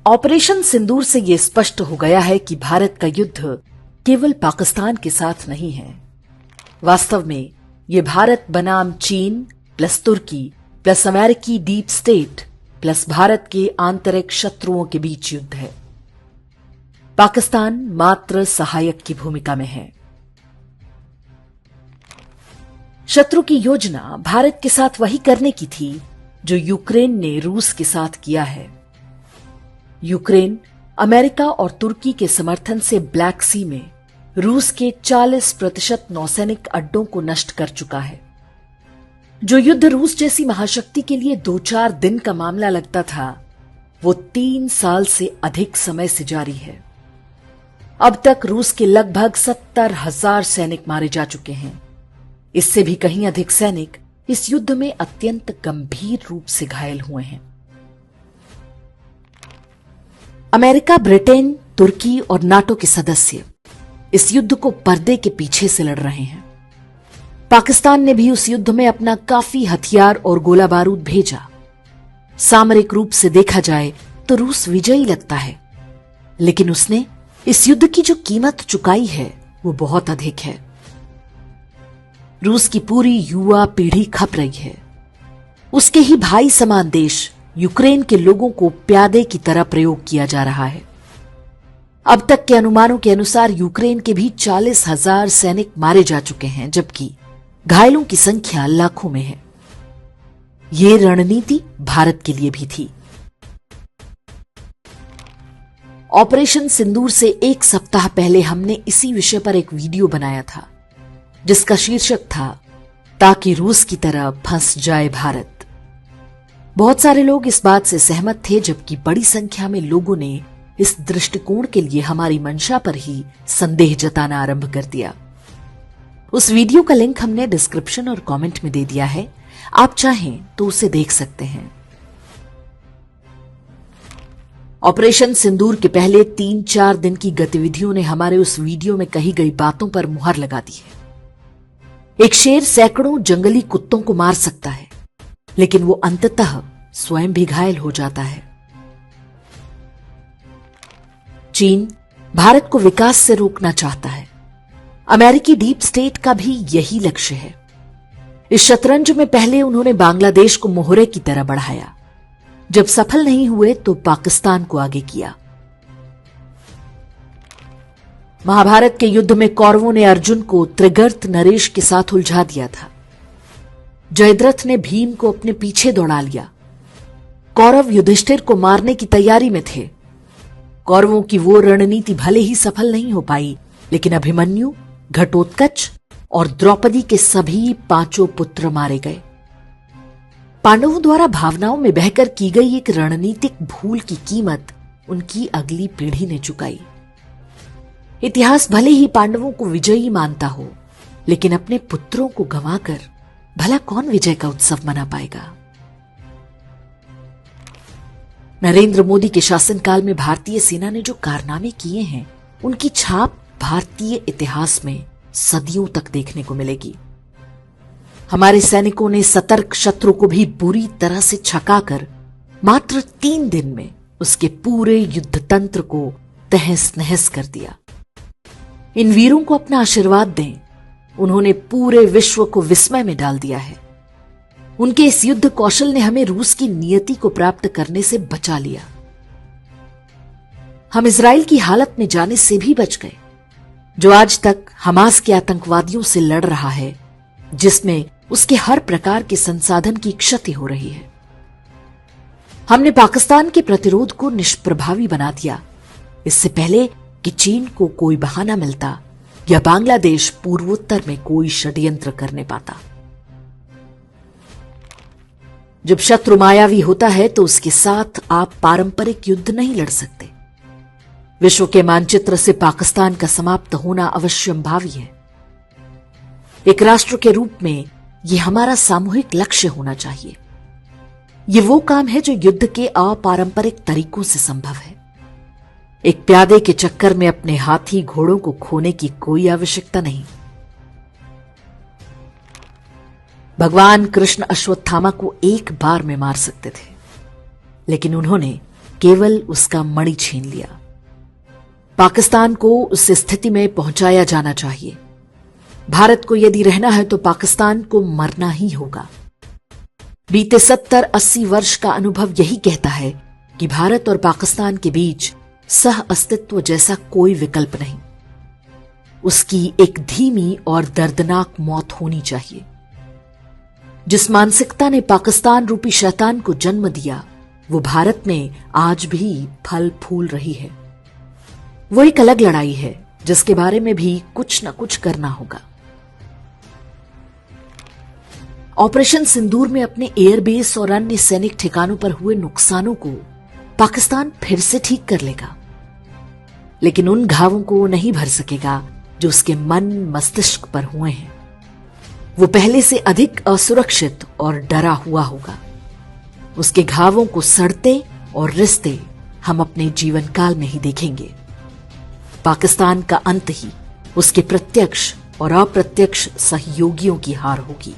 Operation सिंदूर से ये स्पष्ट हो गया है कि भारत का युद्ध केवल पाकिस्तान के साथ नहीं है। वास्तव में ये भारत बनाम चीन प्लस तुर्की प्लस अमेरिकी डीप स्टेट प्लस भारत के आंतरिक शत्रुओं के बीच युद्ध है। पाकिस्तान मात्र सहायक की भूमिका में है। शत्रु की योजना भारत के साथ वही करने की थी जो यूक्रेन ने रूस के साथ किया है। यूक्रेन अमेरिका और तुर्की के समर्थन से ब्लैक सी में रूस के 40% नौसैनिक अड्डों को नष्ट कर चुका है। जो युद्ध रूस जैसी महाशक्ति के लिए 2-4 दिन का मामला लगता था, वो 3 साल से अधिक समय से जारी है। अब तक रूस के लगभग 70,000 सैनिक मारे जा चुके हैं। इससे भी कहीं अधिक सैनिक इस युद्ध में अत्यंत गंभीर रूप से घायल हुए हैं। अमेरिका, ब्रिटेन, तुर्की और नाटो के सदस्य इस युद्ध को पर्दे के पीछे से लड़ रहे हैं। पाकिस्तान ने भी उस युद्ध में अपना काफी हथियार और गोला बारूद भेजा। सामरिक रूप से देखा जाए तो रूस विजयी लगता है, लेकिन उसने इस युद्ध की जो कीमत चुकाई है वो बहुत अधिक है। रूस की पूरी युवा पीढ़ी खप रही है। उसके ही भाई समान देश यूक्रेन के लोगों को प्यादे की तरह प्रयोग किया जा रहा है। अब तक के अनुमानों के अनुसार यूक्रेन के भी 40,000 सैनिक मारे जा चुके हैं, जबकि घायलों की संख्या लाखों में है। ये रणनीति भारत के लिए भी थी। ऑपरेशन सिंदूर से 1 सप्ताह पहले हमने इसी विषय पर एक वीडियो बनाया था, जिसका शीर्षक था ताकि रूस की तरह फंस जाए भारत। बहुत सारे लोग इस बात से सहमत थे, जबकि बड़ी संख्या में लोगों ने इस दृष्टिकोण के लिए हमारी मंशा पर ही संदेह जताना आरंभ कर दिया। उस वीडियो का लिंक हमने डिस्क्रिप्शन और कमेंट में दे दिया है, आप चाहें तो उसे देख सकते हैं। ऑपरेशन सिंदूर के पहले 3-4 दिन की गतिविधियों ने हमारे उस वीडियो में कही गई बातों पर मुहर लगा दी है। एक शेर सैकड़ों जंगली कुत्तों को मार सकता है, लेकिन वो अंततः स्वयं भी घायल हो जाता है। चीन भारत को विकास से रोकना चाहता है। अमेरिकी डीप स्टेट का भी यही लक्ष्य है। इस शतरंज में पहले उन्होंने बांग्लादेश को मोहरे की तरह बढ़ाया। जब सफल नहीं हुए तो पाकिस्तान को आगे किया। महाभारत के युद्ध में कौरवों ने अर्जुन को त्रिगर्त नरेश के साथ उलझा दिया था। जयद्रथ ने भीम को अपने पीछे दौड़ा लिया। कौरव युधिष्ठिर को मारने की तैयारी में थे। कौरवों की वो रणनीति भले ही सफल नहीं हो पाई, लेकिन अभिमन्यु, घटोत्कच और द्रौपदी के सभी 5 पुत्र मारे गए। पांडवों द्वारा भावनाओं में बहकर की गई एक रणनीतिक भूल की कीमत उनकी अगली पीढ़ी ने चुकाई। इतिहास भले ही पांडवों को विजयी मानता हो, लेकिन अपने पुत्रों को गंवाकर भला कौन विजय का उत्सव मना पाएगा। नरेंद्र मोदी के शासनकाल में भारतीय सेना ने जो कारनामे किए हैं, उनकी छाप भारतीय इतिहास में सदियों तक देखने को मिलेगी। हमारे सैनिकों ने सतर्क शत्रु को भी बुरी तरह से छकाकर मात्र 3 दिन में उसके पूरे युद्ध तंत्र को तहस नहस कर दिया। इन वीरों को अपना आशीर्वाद दें। उन्होंने पूरे विश्व को विस्मय में डाल दिया है। उनके इस युद्ध कौशल ने हमें रूस की नियति को प्राप्त करने से बचा लिया। हम इजराइल की हालत में जाने से भी बच गए, जो आज तक हमास के आतंकवादियों से लड़ रहा है, जिसमें उसके हर प्रकार के संसाधन की क्षति हो रही है। हमने पाकिस्तान के प्रतिरोध को निष्प्रभावी बना दिया, इससे पहले कि चीन को कोई बहाना मिलता या बांग्लादेश पूर्वोत्तर में कोई षड्यंत्र करने पाता। जब शत्रु मायावी होता है तो उसके साथ आप पारंपरिक युद्ध नहीं लड़ सकते। विश्व के मानचित्र से पाकिस्तान का समाप्त होना अवश्यंभावी है। एक राष्ट्र के रूप में यह हमारा सामूहिक लक्ष्य होना चाहिए। यह वो काम है जो युद्ध के अपारंपरिक तरीकों से संभव है। एक प्यादे के चक्कर में अपने हाथी घोड़ों को खोने की कोई आवश्यकता नहीं। भगवान कृष्ण अश्वत्थामा को एक बार में मार सकते थे, लेकिन उन्होंने केवल उसका मणि छीन लिया। पाकिस्तान को उस स्थिति में पहुंचाया जाना चाहिए। भारत को यदि रहना है तो पाकिस्तान को मरना ही होगा। बीते 70-80 वर्ष का अनुभव यही कहता है कि भारत और पाकिस्तान के बीच सह अस्तित्व जैसा कोई विकल्प नहीं। उसकी एक धीमी और दर्दनाक मौत होनी चाहिए। जिस मानसिकता ने पाकिस्तान रूपी शैतान को जन्म दिया, वो भारत में आज भी फल फूल रही है। वो एक अलग लड़ाई है जिसके बारे में भी कुछ न कुछ करना होगा। ऑपरेशन सिंदूर में अपने एयरबेस और अन्य सैनिक ठिकानों पर हुए नुकसानों को पाकिस्तान फिर से ठीक कर लेगा, लेकिन उन घावों को नहीं भर सकेगा जो उसके मन मस्तिष्क पर हुए हैं। वो पहले से अधिक असुरक्षित और डरा हुआ होगा। उसके घावों को सड़ते और रिश्ते हम अपने जीवन काल में ही देखेंगे। पाकिस्तान का अंत ही उसके प्रत्यक्ष और अप्रत्यक्ष सहयोगियों की हार होगी।